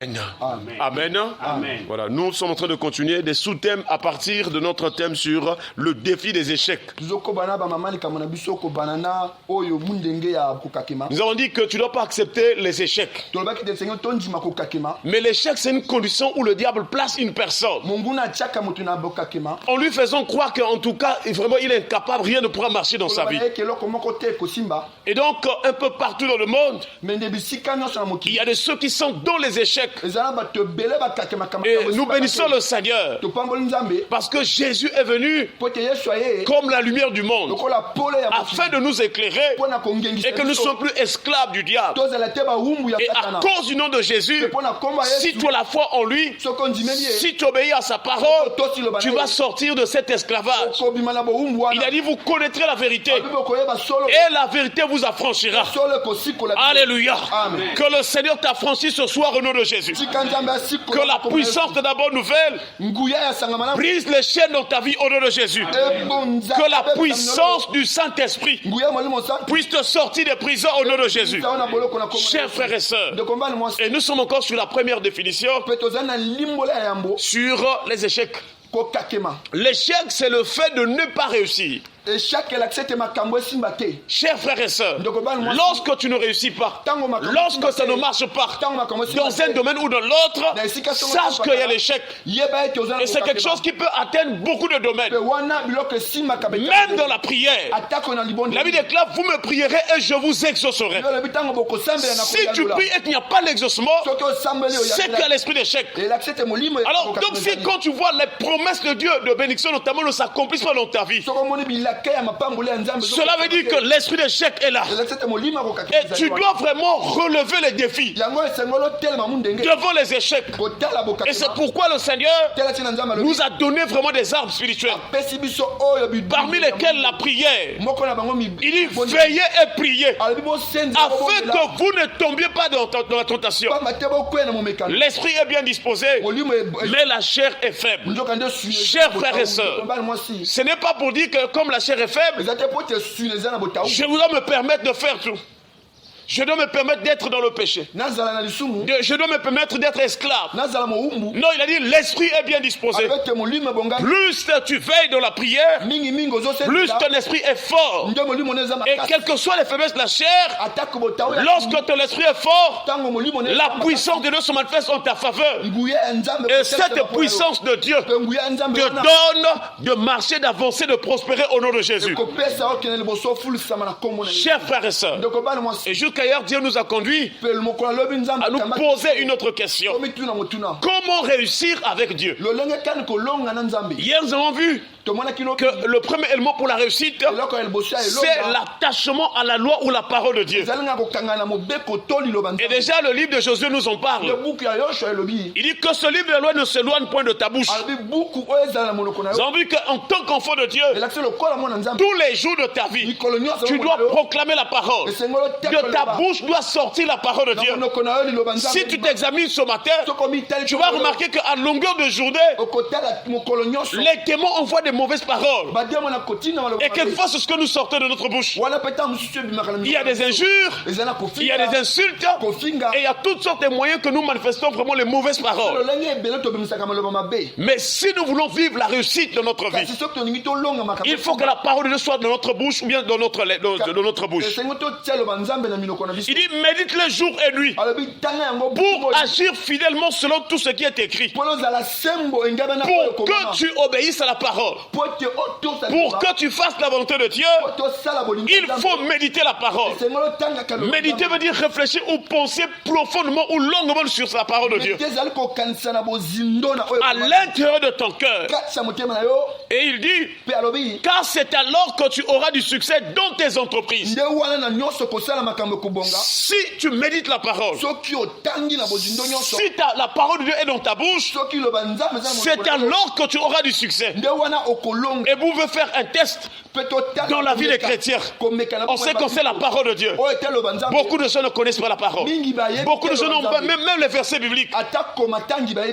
Amen. Amen. Amen. Voilà, nous sommes en train de continuer des sous-thèmes à partir de notre thème sur le défi des échecs. Nous avons dit que tu ne dois pas accepter les échecs. Mais l'échec, c'est une condition où le diable place une personne. En lui faisant croire qu'en tout cas, vraiment, il est incapable, rien ne pourra marcher dans sa vie. Et donc, un peu partout dans le monde, il y a de ceux qui sont dans les échecs. Et nous bénissons le Seigneur parce que Jésus est venu comme la lumière du monde afin de nous éclairer et que nous ne sommes plus esclaves du diable. Et à cause du nom de Jésus, si tu as la foi en lui, si tu obéis à sa parole, tu vas sortir de cet esclavage. Il a dit, vous connaîtrez la vérité et la vérité vous affranchira. Alléluia. Amen. Que le Seigneur t'affranchisse ce soir au nom de Jésus. Que la puissance de la bonne nouvelle brise les chaînes dans ta vie au nom de Jésus. Que la puissance du Saint-Esprit puisse te sortir des prisons au nom de Jésus. Chers frères et sœurs, et nous sommes encore sur la première définition sur les échecs. L'échec, c'est le fait de ne pas réussir. Chers frères et sœurs, lorsque tu ne réussis pas, lorsque ça ne marche pas dans un domaine ou dans l'autre, sache qu'il y a l'échec. Et c'est quelque chose qui peut atteindre beaucoup de domaines. Même dans la prière, la Bible déclare, vous me prierez et je vous exaucerai. Si tu pries et qu'il n'y a pas l'exaucement, c'est qu'il y a l'esprit d'échec. Alors, donc si quand tu vois les promesses de Dieu de bénédiction notamment ne s'accomplissent pas dans ta vie, cela veut dire que l'esprit d'échec est là. Et tu dois vraiment relever les défis devant les échecs. Et c'est pourquoi le Seigneur nous a donné vraiment des armes spirituelles, parmi lesquelles la prière. Il dit veillez et priez afin que vous ne tombiez pas dans la tentation. L'esprit est bien disposé, mais la chair est faible. Chers frères et sœurs, ce n'est pas pour dire que comme la chair est faible, je voudrais me permettre de faire tout. Je dois me permettre d'être dans le péché. Je dois me permettre d'être esclave. Non, il a dit l'esprit est bien disposé. Plus tu veilles dans la prière, plus ton esprit est fort. Et quelles que soient les faiblesses de la chair, lorsque ton esprit est fort, la puissance de Dieu se manifeste en ta faveur. Et cette puissance de Dieu te donne de marcher, d'avancer, de prospérer au nom de Jésus. Chers frères et sœurs, et jusqu'ailleurs, Dieu nous a conduits à nous poser une autre question. Comment réussir avec Dieu? Hier, nous avons vu que le premier élément pour la réussite, c'est l'attachement à la loi ou la parole de Dieu. Et déjà, le livre de Josué nous en parle. Il dit que ce livre de la loi ne s'éloigne point de ta bouche. Nous avons vu qu'en tant qu'enfant de Dieu, tous les jours de ta vie, tu dois proclamer la parole. De ta bouche doit sortir la parole de Dieu. Si tu t'examines ce matin, tu vas remarquer qu'à longueur de journée, les démons envoient des mauvaises paroles. Et quelquefois, c'est ce que nous sortons de notre bouche. Il y a des injures, il y a des insultes, et il y a toutes sortes de moyens que nous manifestons vraiment les mauvaises paroles. Mais si nous voulons vivre la réussite de notre vie, il faut que la parole de Dieu soit dans notre bouche ou bien dans notre bouche. Il dit médite-le jour et nuit pour agir fidèlement selon tout ce qui est écrit, pour que tu obéisses à la parole, pour que tu fasses la volonté de Dieu. Il faut méditer la parole. Méditer veut dire réfléchir ou penser profondément ou longuement sur la parole de Dieu à l'intérieur de ton cœur. Et il dit car c'est alors que tu auras du succès dans tes entreprises. Si tu médites la parole, si la parole de Dieu est dans ta bouche, c'est alors que tu auras du succès. Et vous pouvez faire un test dans la vie des chrétiens. On sait qu'on sait la parole de Dieu. Beaucoup de gens ne connaissent pas la parole. Beaucoup de gens n'ont pas même les versets bibliques.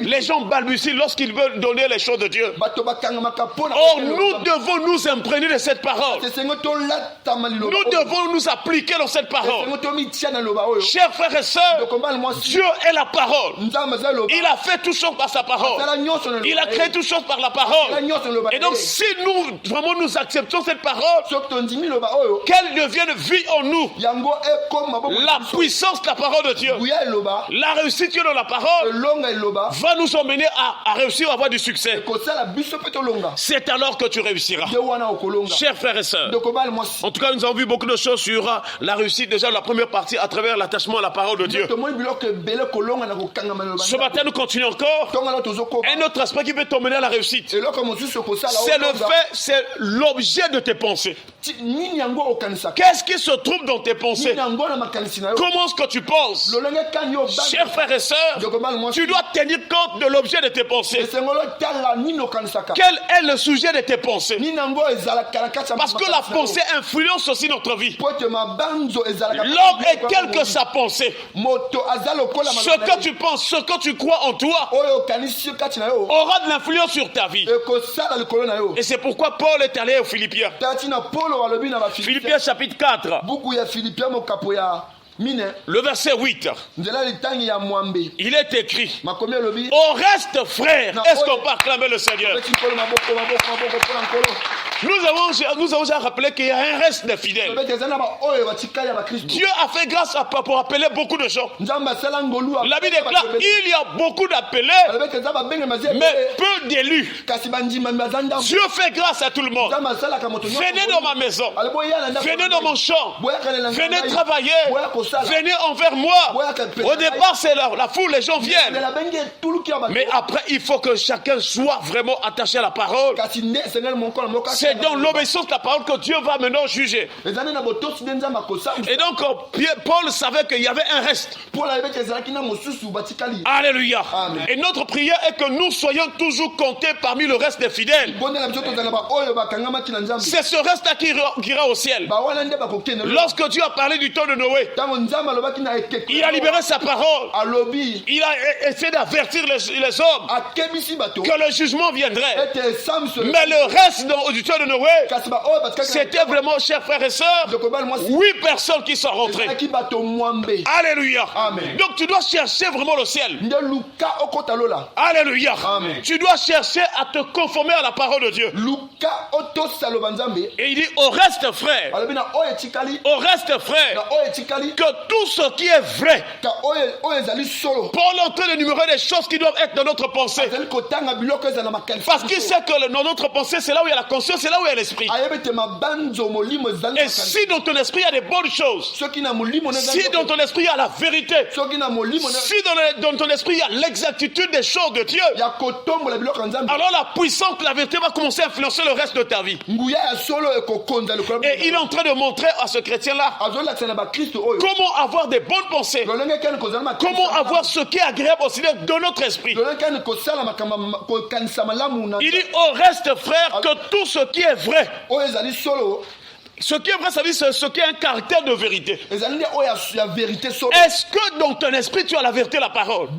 Les gens balbutient lorsqu'ils veulent donner les choses de Dieu. Or, nous devons nous imprégner de cette parole. Nous devons nous appliquer dans cette parole. Chers frères et sœurs, Dieu est la parole. Il a fait toutes choses par sa parole. Il a créé toutes choses par la parole. Et donc, si nous vraiment nous acceptons cette parole, qu'elle devienne vie en nous, la puissance de la parole de Dieu, la réussite dans la parole va nous emmener à réussir, à avoir du succès. C'est alors que tu réussiras. Chers frères et sœurs, en tout cas, nous avons vu beaucoup de choses sur la réussite, déjà la première partie, à travers l'attachement à la parole de Dieu. Ce matin, nous continuons encore. Un autre aspect qui peut t'emmener à la réussite, c'est le fait, c'est l'objet de tes pensées. Qu'est-ce qui se trouve dans tes pensées? Comment est-ce que tu penses? Chers frères et sœurs, tu dois tenir compte de l'objet de tes pensées. Quel est le sujet de tes pensées? Parce que la pensée influence aussi notre vie. L'homme est quelle que sa pensée. Ce que tu penses, ce que tu crois en toi aura de l'influence sur ta vie. Et c'est pourquoi Paul est allé aux Philippiens. Philippiens chapitre 4. Le verset 8. Il est écrit: au reste, frères, est-ce qu'on peut acclamer le Seigneur? Nous avons déjà rappelé qu'il y a un reste de fidèles. Dieu a fait grâce pour appeler beaucoup de gens. La Bible déclare: il y a beaucoup d'appelés, mais peu d'élus. Dieu fait grâce à tout le monde. Venez dans ma maison, venez dans mon champ, venez travailler, venez envers moi. Au départ, c'est la foule, les gens viennent. Mais après, il faut que chacun soit vraiment attaché à la parole. C'est dans l'obéissance de la parole que Dieu va maintenant juger. Et donc, Paul savait qu'il y avait un reste. Alléluia. Amen. Et notre prière est que nous soyons toujours comptés parmi le reste des fidèles. C'est ce reste qui ira au ciel. Lorsque Dieu a parlé du temps de Noé, il a libéré sa parole. Il a essayé d'avertir les hommes que le jugement viendrait. Mais le reste du temps de Noé, c'était vraiment, chers frères et sœurs, 8 personnes qui sont rentrées. Alléluia. Amen. Donc tu dois chercher vraiment le ciel. Alléluia. Amen. Tu dois chercher à te conformer à la parole de Dieu. Et il dit: au reste, frère, que tout ce qui est vrai. Paul est en train d'énumérer des choses qui doivent être dans notre pensée. Parce qu'il sait que dans notre pensée, c'est là où il y a la conscience, c'est là où il y a l'esprit. Et si dans ton esprit il y a des bonnes choses, si dans ton esprit il y a la vérité, si dans ton esprit il y a l'exactitude des choses de Dieu, alors la puissance de la vérité va commencer à influencer le reste de ta vie. Et il est en train de montrer à ce chrétien-là comment avoir des bonnes pensées, comment avoir ce qui est agréable aussi dans notre esprit. Il dit: au reste, frère, que tout ce qui est vrai. Ce qui est vrai, ça veut dire ce qui est un caractère de vérité. Est-ce que dans ton esprit tu as la vérité, la parole?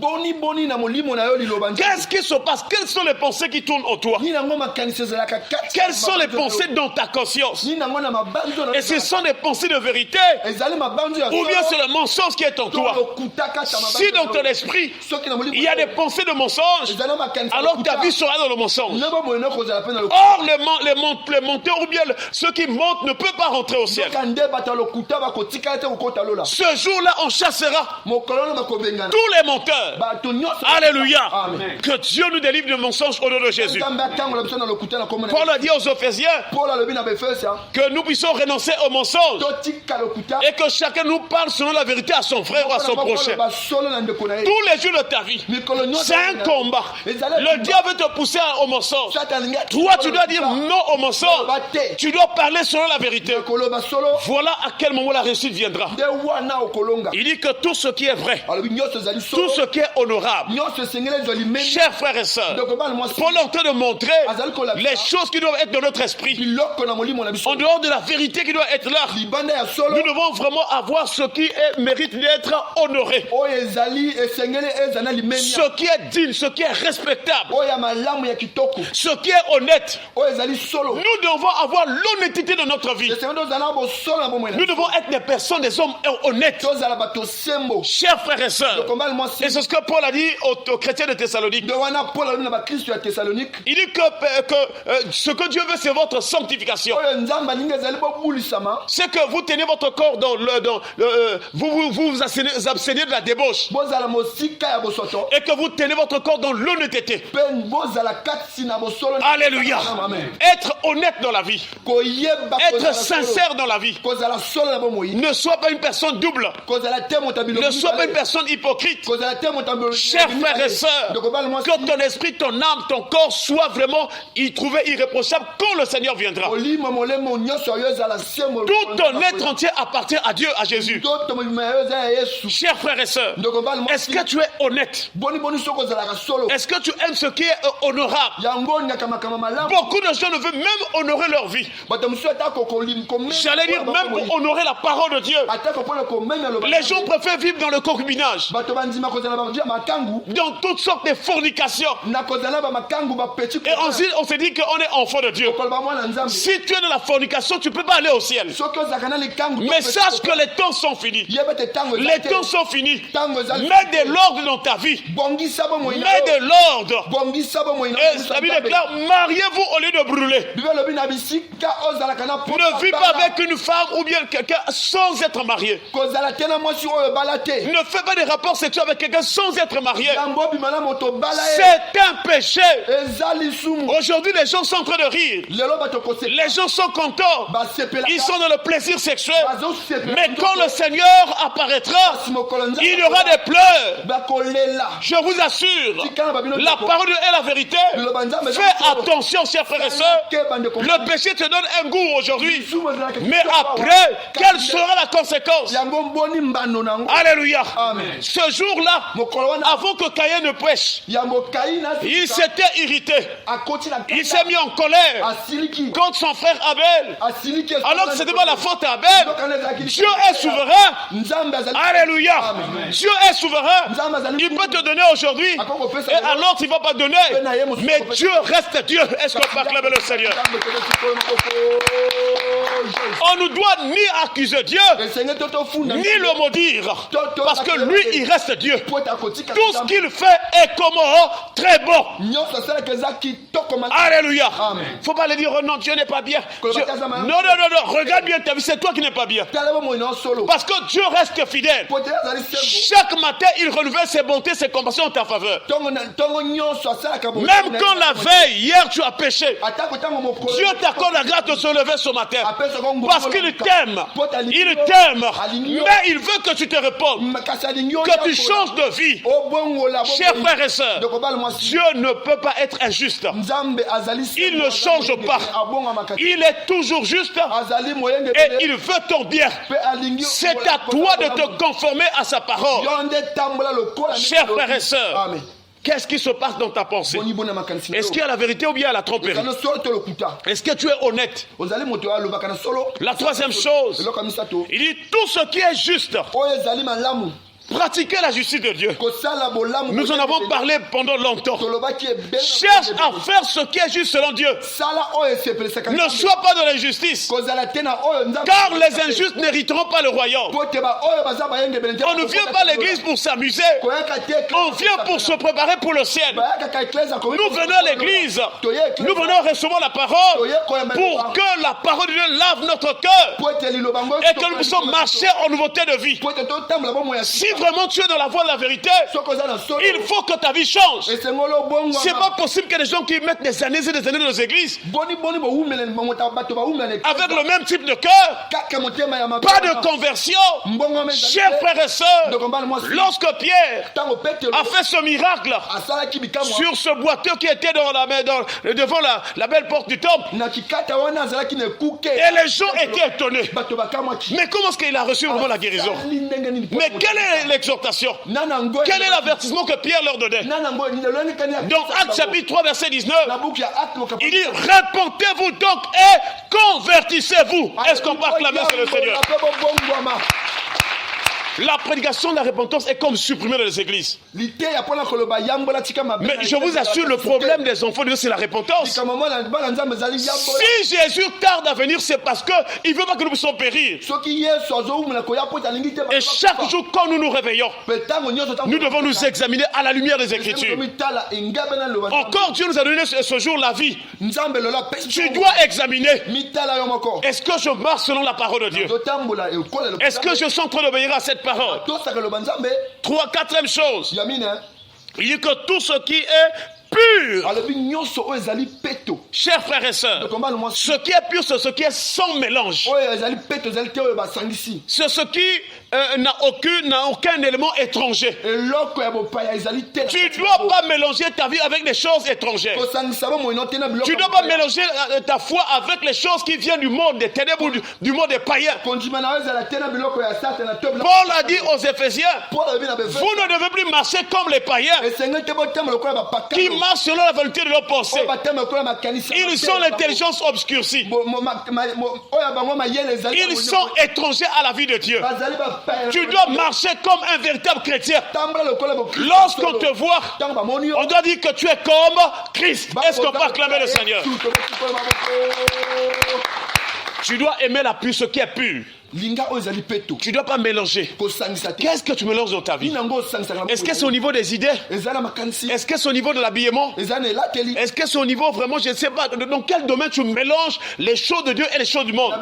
Qu'est-ce qui se passe? Quelles sont les pensées qui tournent en toi? Quelles sont les pensées dans ta conscience? Et ce sont des pensées de vérité, ou bien c'est le mensonge qui est en toi? Si dans ton esprit il y a des pensées de mensonge, alors ta vie sera dans le mensonge. Or les monteurs ou bien ceux qui montent ne peuvent pas rentrer au ciel. Ce jour-là, on chassera tous les menteurs. Alléluia. Amen. Que Dieu nous délivre du mensonge au nom de Jésus. Paul a dit aux Éphésiens que nous puissions renoncer au mensonge et que chacun nous parle selon la vérité à son frère ou à son prochain. Tous les jours de ta vie, c'est un combat. Le diable veut te pousser au mensonge. Toi, tu dois dire non au mensonge. Tu dois parler selon la vérité. vérité, voilà à quel moment la réussite viendra. Il dit que tout ce qui est vrai, tout ce qui est honorable, chers frères et sœurs, Paul est en train de montrer les choses qui doivent être dans notre esprit, en dehors de la vérité qui doit être là. Nous devons vraiment avoir ce qui mérite d'être honoré, ce qui est digne, ce qui est respectable, ce qui est honnête. Nous devons avoir l'honnêteté de notre vie. Nous devons être des personnes, des hommes honnêtes. Chers frères et sœurs, et c'est ce que Paul a dit aux chrétiens de Thessalonique. Il dit que ce que Dieu veut, c'est votre sanctification. C'est que vous tenez votre corps vous vous abstenez de la débauche, et que vous tenez votre corps dans l'honnêteté. Alléluia. Être honnête dans la vie, être sincère dans la vie. Ne sois pas une personne double, ne sois pas une personne hypocrite. Chers frères et sœurs, que ton esprit, ton âme, ton corps soit vraiment trouvé irréprochable quand le Seigneur viendra. Tout ton être entier appartient à Dieu, à Jésus. Chers frères et sœurs, est-ce que tu es honnête? Est-ce que tu aimes ce qui est honorable? Beaucoup de gens ne veulent même honorer leur vie. J'allais dire même pour honorer la parole de Dieu. Les gens préfèrent vivre dans le concubinage, dans toutes sortes de fornications. Et ensuite on se dit qu'on est enfant de Dieu. Si tu es dans la fornication, tu ne peux pas aller au ciel. Mais sache que les temps sont finis. Les temps sont finis. Mets de l'ordre dans ta vie. Mets de l'ordre. Et la Bible déclare, mariez-vous au lieu de brûler. Ne vis pas avec une femme ou bien quelqu'un sans être marié. Ne fais pas des rapports sexuels avec quelqu'un sans être marié. C'est un péché. Aujourd'hui, les gens sont en train de rire. Les gens sont contents. Ils sont dans le plaisir sexuel. Mais quand le Seigneur apparaîtra, il y aura des pleurs. Je vous assure, la parole est la vérité. Fais attention, chers frères et sœurs. Le péché te donne un goût aujourd'hui, mais après, quelle sera la conséquence? Alléluia. Ce jour-là, avant que Caïn ne pêche, il s'était irrité. Il s'est mis en colère contre son frère Abel, alors que ce n'était pas la faute à Abel. Dieu est souverain. Alléluia. Dieu est souverain. Il peut te donner aujourd'hui et alors il ne va pas donner, mais Dieu reste Dieu. Est-ce qu'on peut acclamer le Seigneur? On ne doit ni accuser Dieu ni le maudire, parce que lui il reste Dieu. Tout ce qu'il fait est comment? Très bon. Alléluia. Il ne faut pas le dire, oh non, Dieu n'est pas bien. Non, regarde bien ta vie, c'est toi qui n'es pas bien. Parce que Dieu reste fidèle. Chaque matin il renouvelle ses bontés, ses compassions en ta faveur. Même quand la veille, hier tu as péché, Dieu t'accorde la grâce de se lever ce matin. Parce qu'il t'aime. Il t'aime. Mais il veut que tu te répondes, que tu changes de vie. Chers frères et sœurs, Dieu ne peut pas être injuste. Il ne change pas. Il est toujours juste et il veut ton bien. C'est à toi de te conformer à sa parole. Chers frères et sœurs, qu'est-ce qui se passe dans ta pensée? Est-ce qu'il y a la vérité ou bien la tromperie? Est-ce que tu es honnête? La troisième chose, il dit tout ce qui est juste. Pratiquer la justice de Dieu. Nous en avons parlé pendant longtemps. Cherche à faire ce qui est juste selon Dieu. Ne sois pas dans l'injustice, car les injustes n'hériteront pas le royaume. On ne vient pas à l'église pour s'amuser. On vient pour se préparer pour le ciel. Nous venons à l'église, nous venons recevoir la parole pour que la parole de Dieu lave notre cœur et que nous puissions marcher en nouveauté de vie. Si vraiment tu es dans la voie de la vérité, il faut que ta vie change. C'est pas possible que des gens qui mettent des années et des années dans les églises avec le même type de cœur, pas de conversion. Chers frères et sœurs, lorsque Pierre a fait ce miracle sur ce boiteux qui était devant la belle porte du temple, et les gens étaient étonnés. Mais comment est-ce qu'il a reçu vraiment la guérison? Mais quelle est l'exhortation? Quel est l'avertissement que Pierre leur donnait? Dans Actes chapitre 3 verset 19, il dit: répentez-vous donc et convertissez-vous. Est-ce qu'on peut acclamer sur le Seigneur? La prédication de la repentance est comme supprimée dans les églises. Mais je vous assure, le problème des enfants de Dieu, c'est la repentance. Si Jésus tarde à venir, c'est parce qu'il ne veut pas que nous puissions périr. Et chaque jour, quand nous nous réveillons, nous devons nous examiner à la lumière des Écritures. Encore Dieu nous a donné ce jour la vie. Tu dois examiner. Est-ce que je marche selon la parole de Dieu? Est-ce que je suis en train d'obéir à cette parole? Quatrième chose, il dit que tout ce qui est pur, chers frères et sœurs, ce qui est pur, c'est ce qui est sans mélange. C'est ce qui n'a aucun élément étranger. Tu ne dois pas mélanger ta vie avec des choses étrangères. Tu ne dois pas mélanger ta foi avec les choses qui viennent du monde des ténèbres ou du monde des païens. Paul a dit aux Éphésiens: vous ne devez plus marcher comme les païens qui marchent selon la volonté de leurs pensées. Ils sont l'intelligence obscurcie. Ils sont étrangers à la vie de Dieu. Tu dois marcher comme un véritable chrétien. Lorsqu'on te voit, on doit dire que tu es comme Christ. Est-ce qu'on peut acclamer le Seigneur? Tu dois aimer la pure, ce qui est pur. Tu ne dois pas mélanger. Qu'est-ce que tu mélanges dans ta vie? Est-ce que c'est au niveau des idées? Est-ce que c'est au niveau de l'habillement? Est-ce que c'est au niveau vraiment, je ne sais pas, dans quel domaine tu mélanges les choses de Dieu et les choses du monde?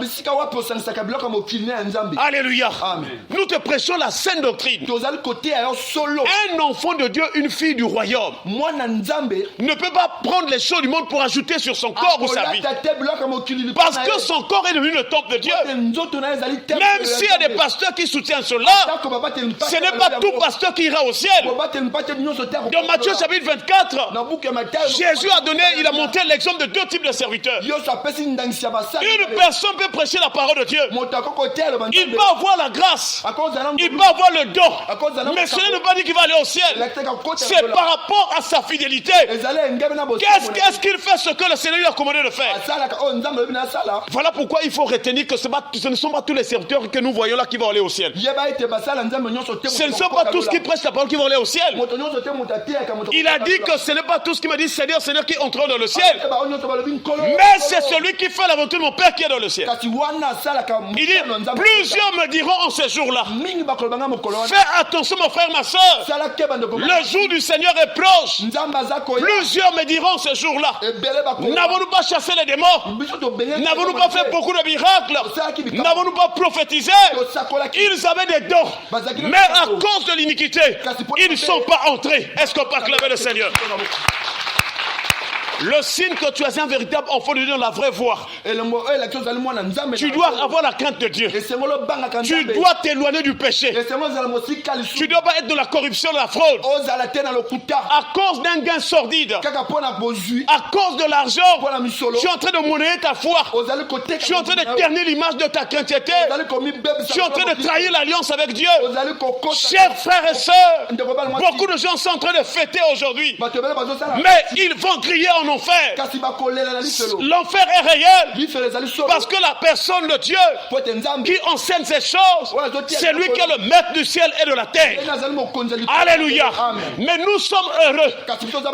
Alléluia. Amen. Nous te prêchons la sainte doctrine. Un enfant de Dieu, une fille du royaume, ne peut pas prendre les choses du monde pour ajouter sur son corps ou sa vie. Parce que son corps est devenu le temple de Dieu. Même s'il y a des pasteurs qui soutiennent cela, ce n'est pas tout pasteur qui ira au ciel. Dans Matthieu chapitre 24, Jésus il a montré l'exemple de deux types de serviteurs. Une personne peut prêcher la parole de Dieu. Il peut avoir la grâce. Il peut avoir le don. Mais cela ne veut pas dire qu'il va aller au ciel. C'est par rapport à sa fidélité. Qu'est-ce qu'il fait ce que le Seigneur lui a commandé de faire? Voilà pourquoi il faut retenir que ce ne sont pas tous les serviteurs que nous voyons là qui vont aller au ciel. Ce ne sont pas tous qui prêchent la parole qui vont aller au ciel. Il a dit que ce n'est pas tous qui me disent Seigneur, Seigneur qui entreront dans le ciel. Mais c'est celui qui fait la volonté de mon Père qui est dans le ciel. Il dit, plusieurs me diront en ces jours-là, fais attention mon frère, ma soeur, le jour du Seigneur est proche. Plusieurs me diront en ces jours-là, n'avons-nous pas chassé les démons? N'avons-nous pas fait beaucoup de miracles? N'avons-nous pas prophétisé? Ils avaient des dons, mais à cause de l'iniquité, ils ne sont pas entrés. Est-ce qu'on peut acclamer le Seigneur? Le signe que tu es un véritable enfant de Dieu dans la vraie voie. Tu dois avoir la crainte de Dieu. Tu dois t'éloigner du péché. Tu ne dois pas être dans la corruption, de la fraude. À cause d'un gain sordide, à cause de l'argent, tu es en train de monnayer ta foi. Tu es en train de ternir l'image de ta chrétienté. Tu es en train de trahir l'alliance avec Dieu. Chers frères et sœurs, beaucoup de gens sont en train de fêter aujourd'hui, mais ils vont crier en enfer. L'enfer est réel parce que la personne de Dieu qui enseigne ces choses, c'est lui qui est le maître du ciel et de la terre. Alléluia. Mais nous sommes heureux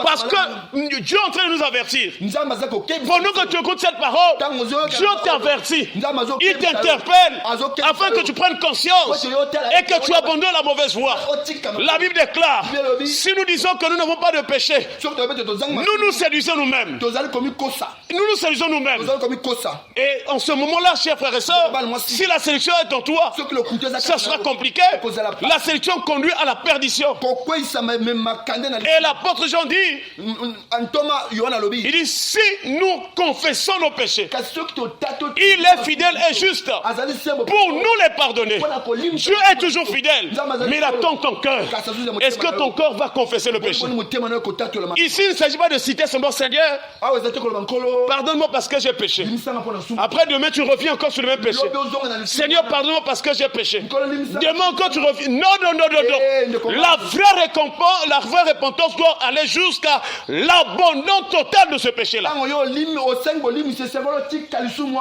parce que Dieu est en train de nous avertir. Pendant que tu écoutes cette parole, Dieu t'avertit, il t'interpelle afin que tu prennes conscience et que tu abandonnes la mauvaise voie. La Bible déclare, si nous disons que nous n'avons pas de péché, nous nous séduisons nous-mêmes. Nous nous séduisons nous-mêmes. Et en ce moment-là, chers frères et sœurs, si la séduction est en toi, ça sera compliqué. La séduction conduit à la perdition. Et l'apôtre Jean dit, il dit, si nous confessons nos péchés, il est fidèle et juste pour nous les pardonner. Dieu est toujours fidèle, mais il attend ton cœur. Est-ce que ton corps va confesser le péché? Ici, il ne s'agit pas de citer son bon Seigneur. Pardonne-moi parce que j'ai péché. Après demain, tu reviens encore sur le même péché. Seigneur, pardonne-moi parce que j'ai péché. Demain encore, tu reviens. Non. La vraie repentance doit aller jusqu'à l'abandon total de ce péché-là.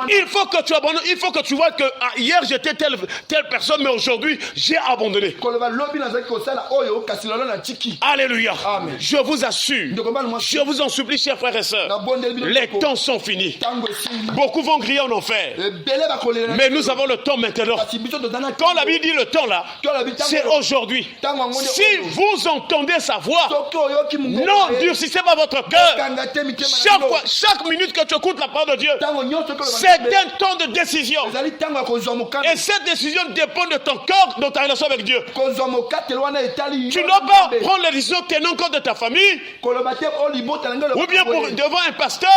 Il faut que tu abandonnes. Il faut que tu vois que hier j'étais telle personne, mais aujourd'hui j'ai abandonné. Alléluia. Amen. Je vous assure, je vous en supplie, chers frères et sœurs, les temps sont finis. Beaucoup vont griller en enfer, mais nous avons le temps maintenant. Quand la Bible dit le temps là, c'est aujourd'hui. Si vous entendez sa voix, n'endurcissez pas votre cœur. Chaque minute que tu écoutes la parole de Dieu, c'est un temps de décision. Et cette décision dépend de ton cœur, de ta relation avec Dieu. Tu ne dois pas prendre les décisions tenant compte de ta famille, ou bien devant un pasteur.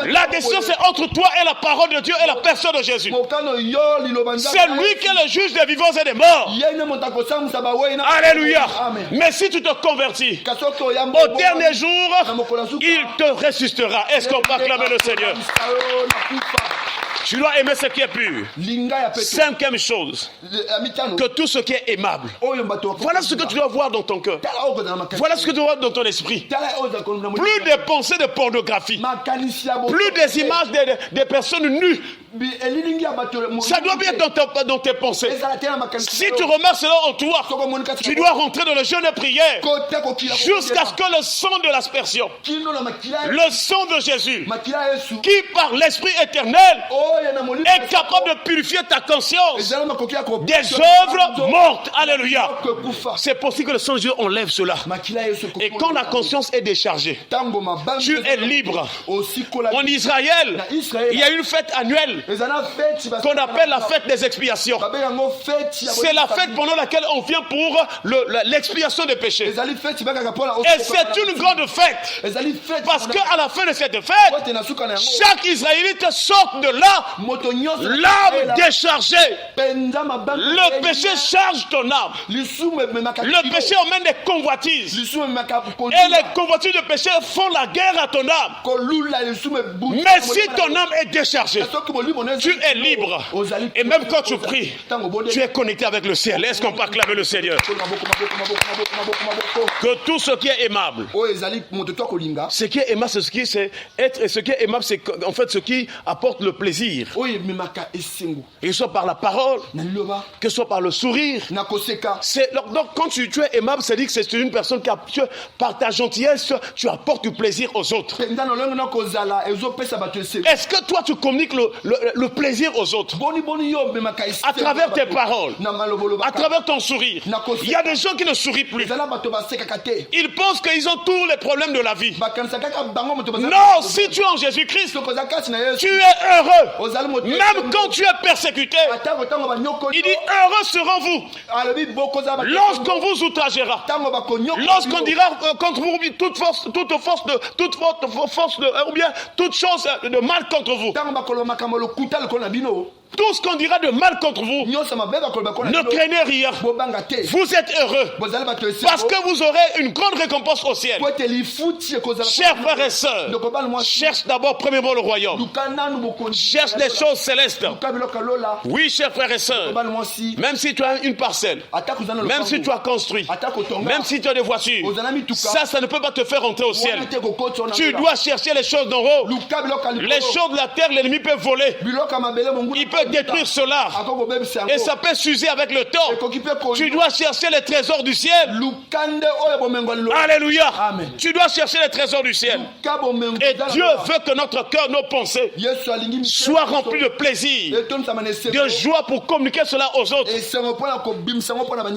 La décision c'est entre toi et la parole de Dieu et la personne de Jésus. C'est lui qui est le juge des vivants et des morts. Alléluia. Mais si tu te convertis, au dernier jour, il te ressuscitera. Est-ce qu'on peut acclamer le Seigneur? Tu dois aimer ce qui est pur. Cinquième chose, que tout ce qui est aimable. Voilà ce que tu dois voir dans ton cœur. Voilà ce que tu dois voir dans ton esprit. Plus des pensées de pornographie, plus des images des personnes nues. Ça doit bien être dans tes pensées. Si tu remarques cela en toi, tu dois rentrer dans le jeûne et prière jusqu'à ce que le sang de l'aspersion, le sang de Jésus, qui par l'Esprit éternel est capable de purifier ta conscience des œuvres mortes. Alléluia. C'est possible que le sang de Dieu enlève cela. Et quand la conscience est déchargée, tu es libre. En Israël, il y a une fête annuelle qu'on appelle la fête des expiations. C'est la fête pendant laquelle on vient pour l'expiation des péchés. Et c'est une grande fête. Parce qu'à la fin de cette fête, chaque Israélite sort de là, l'âme déchargée. Le péché charge ton âme. Le péché emmène des convoitises. Et les convoitises de péché font la guerre à ton âme. Mais si ton âme est déchargée, tu es libre. Et même quand tu pries, tu es connecté avec le ciel. Est-ce qu'on peut acclamer le Seigneur? Que tout ce qui est aimable, ce qui est aimable, c'est ce qui est être, et ce qui est aimable, c'est en fait ce qui apporte le plaisir. Que ce soit par la parole, que ce soit par le sourire. Donc quand tu es aimable, c'est dire que c'est une personne qui par ta gentillesse, tu apportes du plaisir aux autres. Est-ce que toi tu communiques le plaisir aux autres à travers tes paroles, à travers ton sourire? Il y a des gens qui ne sourient plus. Ils pensent qu'ils ont tous les problèmes de la vie. Non, si tu es en Jésus-Christ, tu es heureux. Même quand tu es persécuté, il dit heureux seront-vous lorsqu'on vous outragera, lorsqu'on dira contre vous toute force ou bien toute chose de mal contre vous. Tout ce qu'on dira de mal contre vous, ne craignez rien. Vous êtes heureux parce que vous aurez une grande récompense au ciel. Chers frères et sœurs, cherche d'abord premièrement le royaume. Cherche les choses célestes. Oui, chers frères et sœurs, même si tu as une parcelle, même si tu as construit, même si tu as des voitures, ça ne peut pas te faire entrer au ciel. Tu dois chercher les choses d'en haut. Les choses de la terre, l'ennemi peut voler. Il peut détruire cela et ça peut s'user avec le temps. Tu dois chercher les trésors du ciel. Alléluia. Amen. Tu dois chercher les trésors du ciel. Et Dieu veut que notre cœur, nos pensées soient remplis de plaisir, de joie pour communiquer cela aux autres.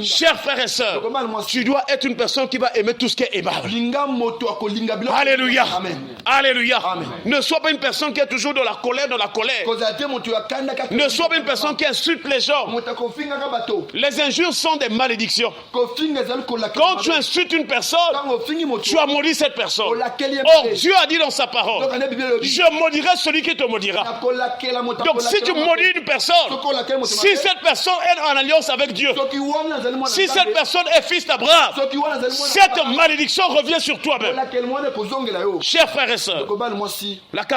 Chers frères et sœurs, tu dois être une personne qui va aimer tout ce qui est aimable. Alléluia. Amen. Alléluia. Amen. Ne sois pas une personne qui est toujours dans la colère, Ne sois pas une personne qui insulte les gens. Les injures sont des malédictions. Quand tu insultes une personne, tu as maudit cette personne. Or, Dieu a dit dans sa parole, je maudirai celui qui te maudira. Donc, si tu maudis une personne, si cette personne est en alliance avec Dieu, si cette personne est fils d'Abraham, cette malédiction revient sur toi-même. Chers frères et sœurs,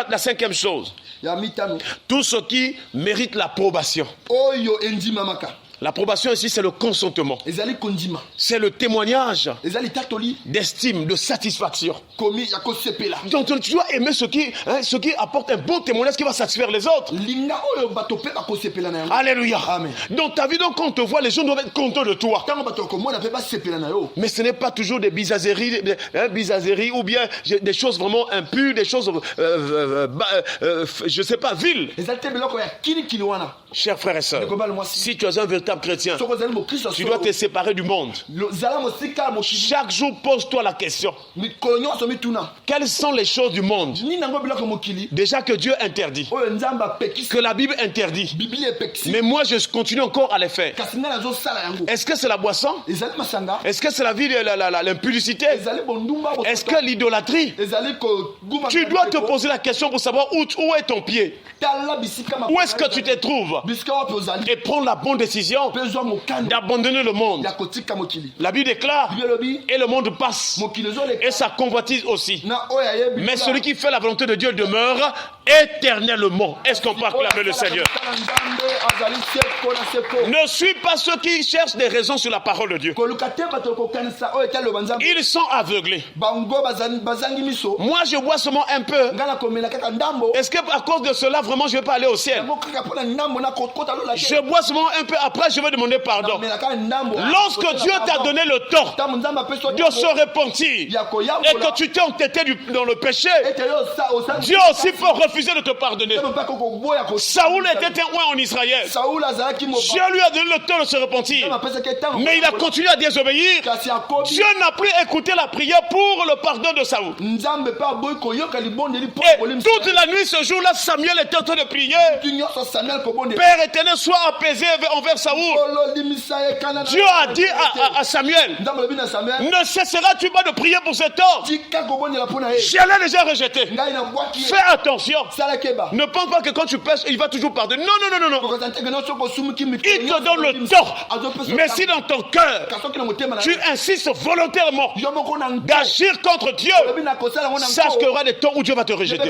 la cinquième chose, tout ce qui mérite l'approbation. L'approbation ici, c'est le consentement. C'est le témoignage d'estime, de satisfaction. Donc tu dois aimer ce qui apporte un bon témoignage qui va satisfaire les autres. Alléluia. Amen. Dans ta vie, donc, quand on te voit, les gens doivent être contents de toi. Mais ce n'est pas toujours des bizarreries ou bien des choses vraiment impures, des choses, je ne sais pas, viles. Chers frères et sœurs, si tu es un véritable chrétien, tu dois te séparer du monde. Chaque jour, pose-toi la question. Quelles sont les choses du monde déjà que Dieu interdit, que la Bible interdit, mais moi je continue encore à les faire? Est-ce que c'est la boisson? Est-ce que c'est la vie, l'impudicité? Est-ce que l'idolâtrie? Tu dois te poser la question pour savoir où est ton pied. Où est-ce que tu te trouves? Et prendre la bonne décision d'abandonner le monde. La Bible déclare, et le monde passe, et sa convoitise aussi. Mais celui qui fait la volonté de Dieu demeure éternellement. Est-ce qu'on peut acclamer le Seigneur? Ne suis pas ceux qui cherchent des raisons sur la parole de Dieu. Ils sont aveuglés. Moi je bois seulement un peu. Est-ce qu'à cause de cela vraiment je ne vais pas aller au ciel? Je bois seulement un peu, après je vais demander pardon. Lorsque Dieu t'a donné le tort de se repentir et que tu t'es entêté dans le péché, Dieu aussi peut refuser de te pardonner. Saoul était un roi en Israël. Dieu lui a donné le temps de se repentir, mais il a continué à désobéir. Dieu n'a plus écouté la prière pour le pardon de Saoul. Et toute la nuit ce jour-là, Samuel était en train de prier. Père éternel, sois apaisé envers Saoul. Dieu a dit à Samuel, ne cesseras-tu pas de prier pour cet homme? Je l'ai déjà rejeté. Fais attention. Ne pense pas que quand tu pèches, il va toujours pardonner. Non. Il te donne le tort. Mais si dans ton cœur, tu insistes volontairement d'agir contre Dieu, sache qu'il y aura des temps où Dieu va te rejeter.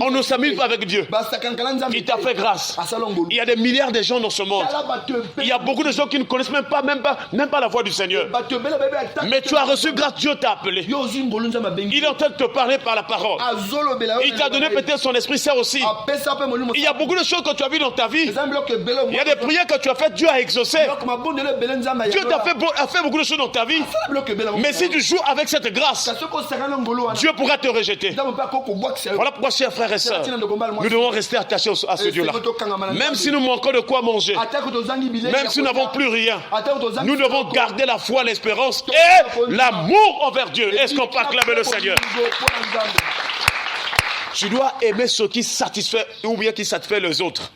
On ne s'amuse pas avec Dieu. Il t'a fait grâce. Il y a des milliards de gens dans ce monde. Il y a beaucoup de gens qui ne connaissent même pas la voix du Seigneur. Mais tu as reçu grâce, Dieu t'a appelé. Il est en train de te parler par la parole. Il t'a donné peut-être son Esprit Saint aussi. Il y a beaucoup de choses que tu as vues dans ta vie. Il y a des prières que tu as faites, Dieu a exaucé. Dieu t'a fait beaucoup de choses dans ta vie. Mais si tu joues avec cette grâce, Dieu pourra te rejeter. Voilà pourquoi, chers frères et sœurs, nous devons rester attachés à ce Dieu-là. Même si nous manquons de quoi manger, même si nous n'avons plus rien, nous devons garder la foi, l'espérance et l'amour envers Dieu. Est-ce qu'on peut acclamer le Seigneur? Tu dois aimer ce qui satisfait ou bien qui satisfait les autres.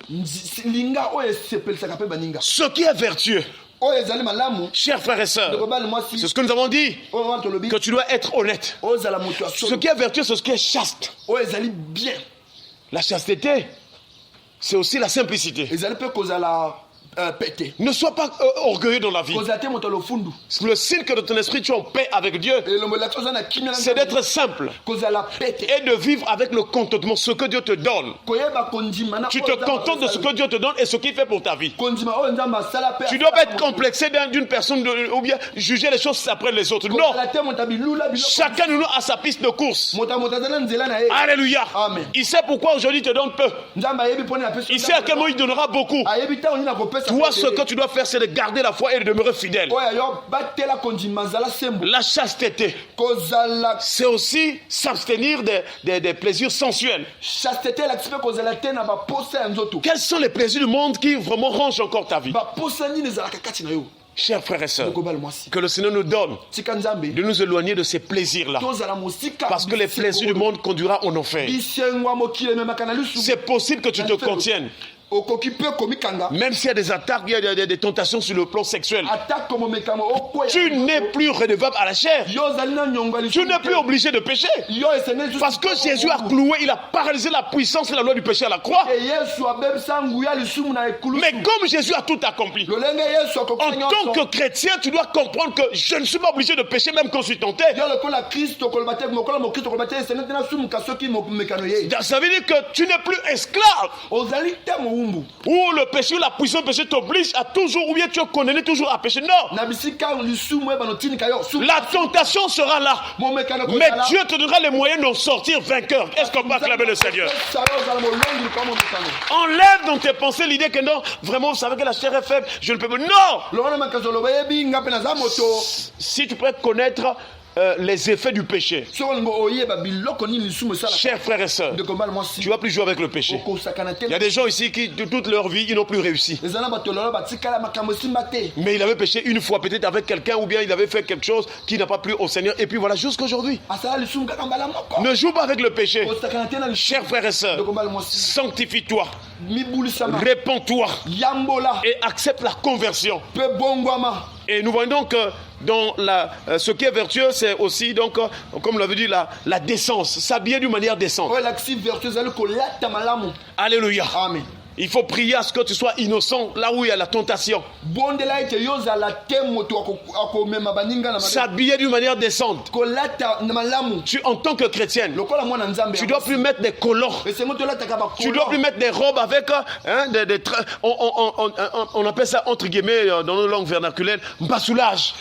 Ce qui est vertueux. Chers frères et sœurs, c'est ce que nous avons dit, que tu dois être honnête. Ce qui est vertueux, c'est ce qui est chaste. La chasteté, c'est aussi la simplicité. Ne sois pas orgueilleux dans la vie. Le signe que de ton esprit tu es en paix avec Dieu, c'est d'être simple et de vivre avec le contentement, ce que Dieu te donne. Tu te contentes de ce que Dieu te donne et ce qu'il fait pour ta vie. Tu dois pas être complexé d'une personne ou bien juger les choses après les autres. Non. Chacun de nous a sa piste de course. Alléluia. Il sait pourquoi aujourd'hui il te donne peu. Il sait à quel moment il donnera beaucoup. Toi, ce que tu dois faire, c'est de garder la foi et de demeurer fidèle. La chasteté, c'est aussi s'abstenir des plaisirs sensuels. Quels sont les plaisirs du monde qui vraiment rongent encore ta vie? Chers frères et sœurs, que le Seigneur nous donne de nous éloigner de ces plaisirs-là. Parce que les plaisirs du monde conduiront en enfer. C'est possible que tu te contiennes. Même s'il y a des attaques, il y a des tentations sur le plan sexuel. Tu n'es plus redevable à la chair. Tu n'es plus obligé de pécher. Parce que Jésus a cloué, il a paralysé la puissance et la loi du péché à la croix. Mais comme Jésus a tout accompli, en tant que chrétien, tu dois comprendre que je ne suis pas obligé de pécher même quand je suis tenté. Ça veut dire que tu n'es plus esclave. Où le péché, la puissance du péché t'oblige à toujours, ou bien tu es condamné toujours à pécher. Non. La tentation sera là. Mais Dieu te donnera les moyens d'en sortir vainqueur. Est-ce qu'on peut acclamer le Seigneur? Enlève dans tes pensées l'idée que non, vraiment, vous savez que la chair est faible, je ne peux pas. Non. Si tu peux connaître les effets du péché. Chers frères et sœurs, tu ne vas plus jouer avec le péché. Il y a des gens ici qui, de toute leur vie, ils n'ont plus réussi. Mais il avait péché une fois, peut-être avec quelqu'un, ou bien il avait fait quelque chose qui n'a pas plu au Seigneur. Et puis voilà, jusqu'à aujourd'hui. Ne joue pas avec le péché. Chers frères et sœurs, sanctifie-toi, répands-toi et accepte la conversion. Et nous voyons donc que dans ce qui est vertueux, c'est aussi, donc, comme l'avait dit, la décence. S'habiller d'une manière décente. Alléluia. Amen. Il faut prier à ce que tu sois innocent là où il y a la tentation. S'habiller d'une manière décente. En tant que chrétienne, tu dois plus mettre des collants. Tu dois plus mettre des robes avec on appelle ça entre guillemets dans nos langues vernaculaires bassoulage.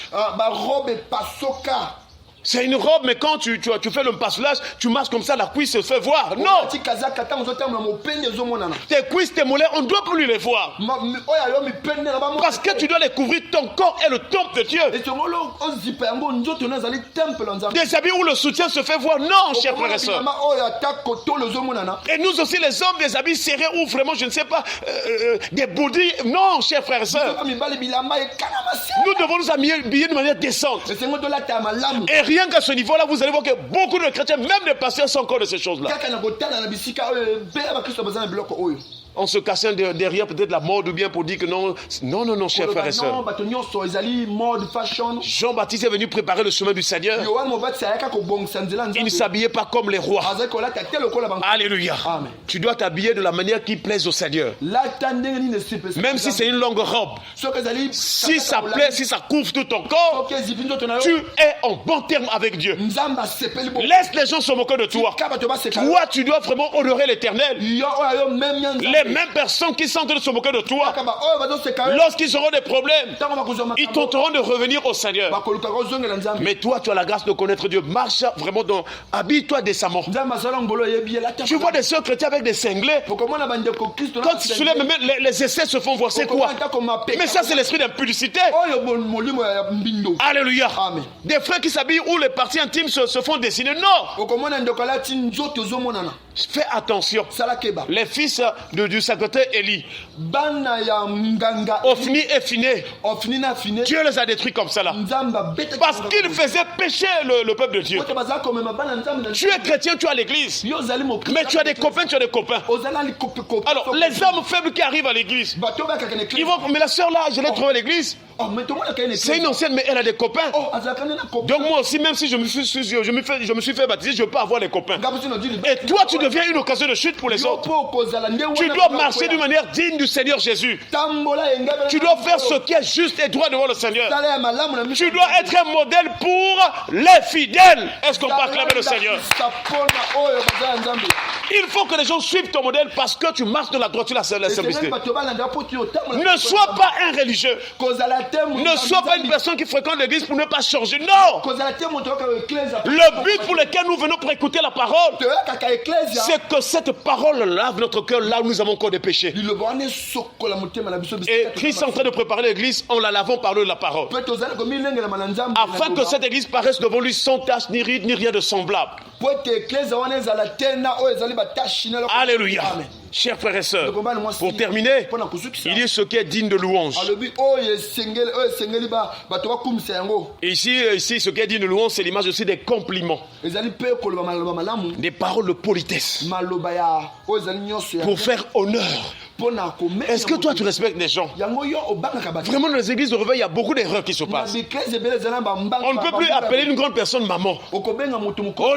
C'est une robe, mais quand tu fais le passoulage, tu marches comme ça, la cuisse se fait voir. Non! Tes cuisses, tes mollets, on ne doit plus les voir. Parce que tu dois les couvrir, ton corps est le temple de Dieu. Des habits où le soutien se fait voir. Non, chers frères et sœurs. Et nous aussi, les hommes, des habits serrés ou vraiment, je ne sais pas, des body. Non, chers frères et sœurs. Nous devons nous habiller de manière décente. Et rien qu'à ce niveau-là, vous allez voir que beaucoup de chrétiens, même des pasteurs, sont encore de ces choses-là. En se cachant derrière peut-être la mode ou bien pour dire que non, chers frères et sœurs. Jean-Baptiste est venu préparer le chemin du Seigneur. Il ne s'habillait pas comme les rois. Alléluia. Amen. Tu dois t'habiller de la manière qui plaise au Seigneur. Même si c'est une longue robe. Si ça plaît, si ça couvre tout ton corps, tu es en bon terme avec Dieu. Laisse les gens se moquer de toi. Toi, tu dois vraiment honorer l'Éternel. Les mêmes personnes qui sont en train de se moquer de toi, lorsqu'ils auront des problèmes, ils tenteront de revenir au Seigneur. Mais toi, tu as la grâce de connaître Dieu. Marche vraiment, habille-toi décemment. Tu vois des sœurs chrétiens avec des cinglés. Quand tu soulèves, les essais se font voir. C'est quoi? Mais ça, c'est l'esprit d'impudicité. Alléluia. Amen. Des frères qui s'habillent où les parties intimes se font dessiner. Non. Fais attention. Les fils du secrétaire Élie, Ophni et Phiné, Dieu les a détruits comme ça là. Parce qu'ils faisaient pécher le peuple de Dieu. Tu es chrétien, tu as l'église. Mais tu as des copains, tu as des copains. Alors, les hommes faibles qui arrivent à l'église, ils vont, mais la soeur là, je l'ai trouvée à l'église. C'est une ancienne, mais elle a des copains. Donc moi aussi, même si je me suis fait baptiser, je peux avoir des copains. Et toi, tu deviens une occasion de chute pour les autres. Tu dois marcher d'une manière digne du Seigneur Jésus. Tu dois faire ce qui est juste et droit devant le Seigneur. Tu dois être un modèle pour les fidèles. Est-ce qu'on peut acclamer le Seigneur? Il faut que les gens suivent ton modèle parce que tu marches dans la droiture, la simplicité. Ne sois pas un religieux. Ne sois pas une personne qui fréquente l'église pour ne pas changer. Non. Le but pour lequel nous venons pour écouter la parole, c'est que cette parole lave notre cœur là où nous avons encore des péchés. Et Christ est en train de préparer l'église en la lavant par l'eau de la parole. Afin que cette église paraisse devant lui sans tache, ni ride, ni rien de semblable. Alléluia. Chers frères et sœurs, pour terminer, il y a ce qui est digne de louange. Ici, ce qui est digne de louange, c'est l'image aussi des compliments. Des paroles de politesse. Pour faire honneur. Est-ce que toi tu respectes les gens? Vraiment dans les églises de réveil, il y a beaucoup d'erreurs qui se passent. On ne peut plus appeler une grande personne maman. Oh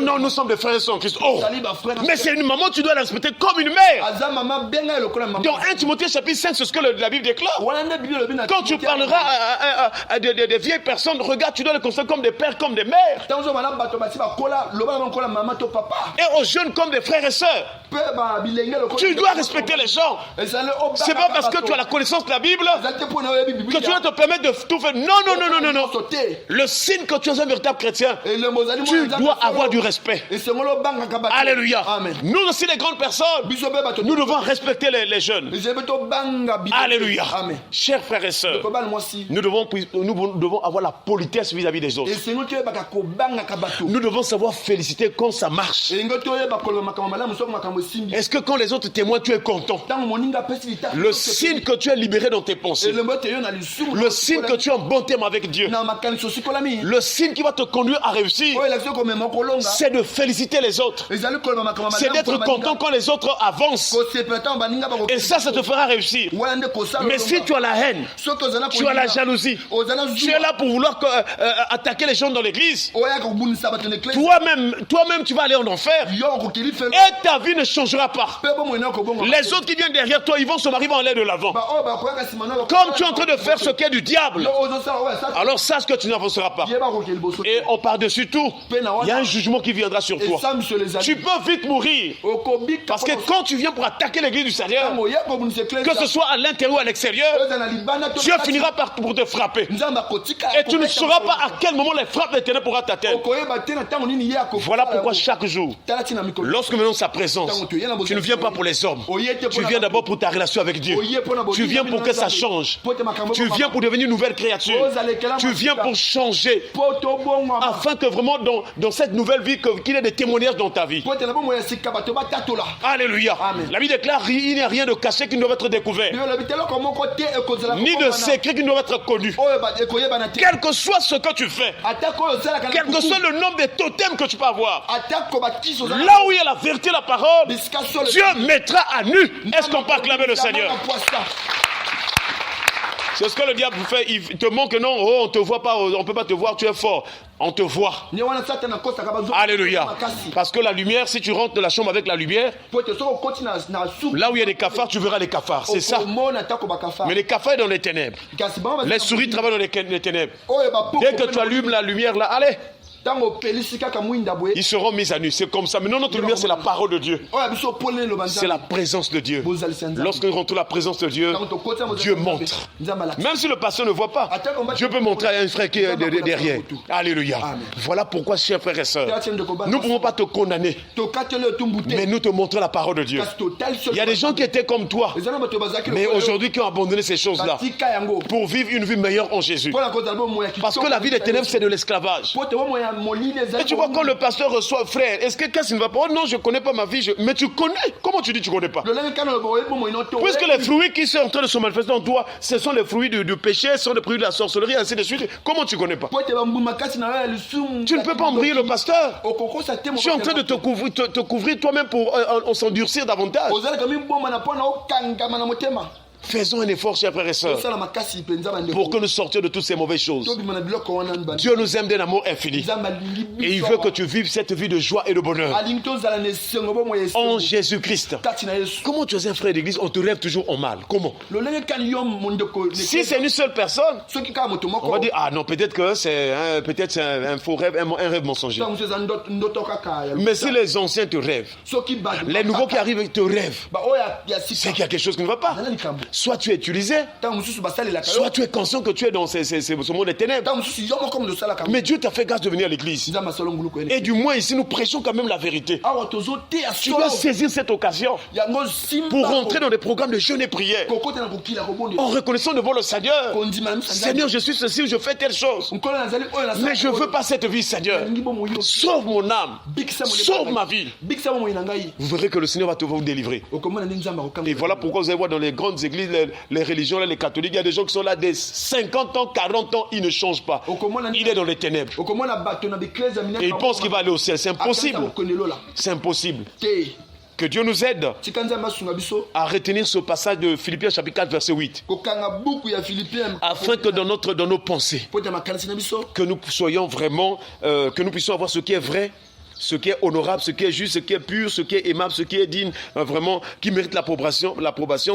non, nous sommes des frères et sœurs en Christ. Oh, mais c'est une maman, tu dois la respecter comme une mère. Dans 1 Timothée chapitre 5, c'est ce que la Bible déclare. Quand tu parleras à des vieilles personnes, regarde, tu dois les considérer comme des pères, comme des mères. Et aux jeunes comme des frères et sœurs. Tu dois respecter les gens. C'est pas parce que tu as la connaissance de la Bible que tu vas te permettre de tout faire. Non. Le signe que tu es un véritable chrétien, tu dois avoir du respect. Alléluia. Nous aussi, les grandes personnes, nous devons respecter les jeunes. Alléluia. Chers frères et sœurs, nous devons avoir la politesse vis-à-vis des autres. Nous devons savoir féliciter quand ça marche. Est-ce que quand les autres témoignent, tu es content? Le signe que tu es libéré dans tes pensées. Le signe que tu es en bon terme avec Dieu. Le signe qui va te conduire à réussir, c'est de féliciter les autres. C'est d'être content quand les autres avancent. Et ça te fera réussir. Mais si tu as la haine, tu as la jalousie, tu es là pour vouloir attaquer les gens dans l'église, toi-même tu vas aller en enfer. Et ta vie ne changera pas. Les autres qui viennent derrière toi, ils vont se marier en l'air de l'avant. Comme tu es en train de faire ce qui est du diable, alors sache que tu n'avanceras pas. Et on par-dessus tout, il y a un jugement qui viendra sur toi. Tu peux vite mourir. Parce que quand tu viens pour attaquer l'église du Seigneur, que ce soit à l'intérieur ou à l'extérieur, Dieu finira par pour te frapper. Et tu ne sauras pas à quel moment les frappes d'éternel pourra t'atteindre. Voilà pourquoi chaque jour, lorsque nous venons sa présence, tu ne viens pas pour les hommes. Tu viens d'abord pour ta relation avec Dieu. Tu viens pour que ça change. Tu viens pour devenir une nouvelle créature. Tu viens pour changer. Afin que vraiment dans cette nouvelle vie, qu'il y ait des témoignages dans ta vie. Alléluia. La Bible déclare il n'y a rien de caché qui ne doit être découvert. Ni de secret qui ne doit être connu. Quel que soit ce que tu fais, quel que soit le nombre de totems que tu peux avoir, là où il y a la vérité, la parole, Dieu mettra à nu. Est-ce qu'on peut acclamer le Seigneur? C'est ce que le diable fait. Il te montre que non, on ne te voit pas, on ne peut pas te voir, tu es fort. On te voit. Alléluia. Parce que la lumière, si tu rentres de la chambre avec la lumière, là où il y a des cafards, tu verras les cafards. C'est ça. Mais les cafards sont dans les ténèbres. Les souris travaillent dans les ténèbres. Dès que tu allumes la lumière là, allez. Ils seront mis à nu. C'est comme ça. Mais non, notre lumière, c'est la parole de Dieu. C'est la présence de Dieu. Lorsque nous rentrons la présence de Dieu, Dieu montre. Même si le pasteur ne voit pas, Dieu peut montrer à un frère qui est derrière. Alléluia. Voilà pourquoi, chers frères et sœurs, nous ne pouvons pas te condamner, mais nous te montrons la parole de Dieu. Il y a des gens qui étaient comme toi, mais aujourd'hui qui ont abandonné ces choses-là pour vivre une vie meilleure en Jésus. Parce que la vie des ténèbres, c'est de l'esclavage. Et tu vois, quand le pasteur reçoit, frère, est-ce que qu'est-ce qui ne va pas? Oh non, je ne connais pas ma vie. Mais tu connais. Comment tu dis que tu ne connais pas? Puisque les fruits qui sont en train de se manifester en toi, ce sont les fruits du péché, ce sont les fruits de la sorcellerie, ainsi de suite. Comment tu ne connais pas? Tu ne peux pas embrouiller le pasteur. Tu es en train de te couvrir toi-même pour s'endurcir davantage. Faisons un effort, chers frères et sœurs, pour que nous sortions de toutes ces mauvaises choses. Dieu nous aime d'un amour infini. Et il veut que tu vives cette vie de joie et de bonheur. En Jésus-Christ. Comment tu es un frère d'église, on te rêve toujours en mal? Comment? Si c'est une seule personne, on va dire, ah non, peut-être que c'est un faux rêve, un rêve mensonger. Mais si les anciens te rêvent, les nouveaux qui arrivent te rêvent, c'est qu'il y a quelque chose qui ne va pas. soit tu es utilisé, soit tu es conscient que tu es dans ce monde des ténèbres. Mais Dieu t'a fait grâce de venir à l'église. Et du moins ici, nous prêchons quand même la vérité. Tu dois saisir cette occasion pour rentrer dans des programmes de jeûne et prière. En reconnaissant devant le Seigneur, Seigneur, je suis ceci, je fais telle chose. Mais je ne veux pas cette vie, Seigneur. Sauve mon âme. Sauve ma vie. Vous verrez que le Seigneur va vous délivrer. Et voilà pourquoi vous allez voir dans les grandes églises, les religions, les catholiques, il y a des gens qui sont là des 50 ans, 40 ans, ils ne changent pas. Il est dans les ténèbres. Et il pense qu'il va aller au ciel. C'est impossible. C'est impossible. Que Dieu nous aide à retenir ce passage de Philippiens chapitre 4 verset 8. Afin que dans nos pensées, que nous soyons vraiment, que nous puissions avoir ce qui est vrai, ce qui est honorable, ce qui est juste, ce qui est pur, ce qui est aimable, ce qui est digne, vraiment, qui mérite l'approbation,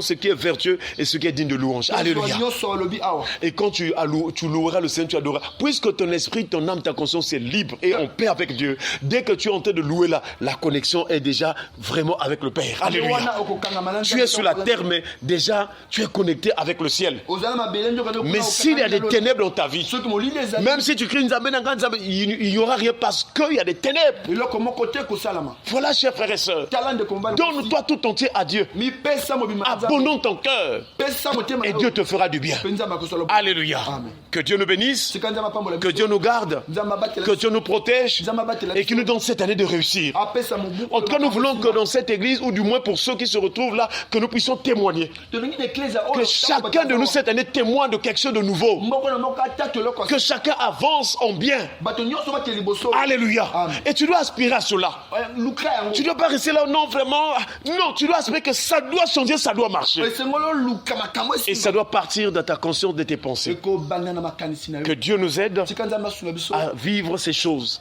ce qui est vertueux et ce qui est digne de louange. Alléluia. Et quand tu loueras le Seigneur, tu adoreras. Puisque ton esprit, ton âme, ta conscience est libre et en paix avec Dieu, dès que tu es en train de louer là, la connexion est déjà vraiment avec le Père. Alléluia. Tu es sur la terre, mais déjà, tu es connecté avec le ciel. Mais s'il y a des ténèbres dans ta vie, même si tu cries il n'y aura rien parce qu'il y a des ténèbres. Voilà, chers frères et sœurs, donne-toi tout entier à Dieu. Abandonne ton cœur et Dieu te fera du bien. Alléluia. Amen. Que Dieu nous bénisse, que Dieu nous garde, que Dieu nous protège et qu'il nous donne cette année de réussir. En tout cas, nous voulons que dans cette église, ou du moins pour ceux qui se retrouvent là, que nous puissions témoigner. Que chacun de nous cette année témoigne de quelque chose de nouveau. Que chacun avance en bien. Alléluia. Amen. Et tu dois aspirer à cela. Tu ne dois pas rester là, non, vraiment. Non, tu dois aspirer que ça doit changer, ça doit marcher. Et ça doit partir de ta conscience, de tes pensées. Que Dieu nous aide à vivre ces choses.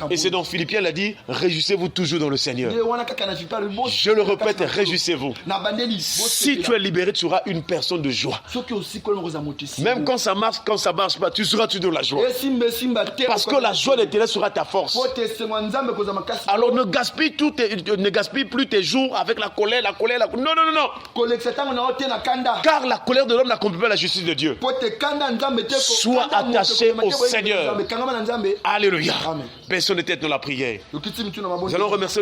Et c'est dans Philippiens, il a dit, réjouissez-vous toujours dans le Seigneur. Je le répète, réjouissez-vous. Si tu es libéré, tu seras une personne de joie. Même quand ça marche pas, tu seras toujours dans la joie. Parce que la joie de tes sera ta force. Alors ne gaspille plus tes jours avec la colère. Non. Car la colère de l'homme n'accomplit pas la justice de Dieu. Sois attaché au Seigneur. Alléluia. Personne ne tête dans la prière. Nous allons remercier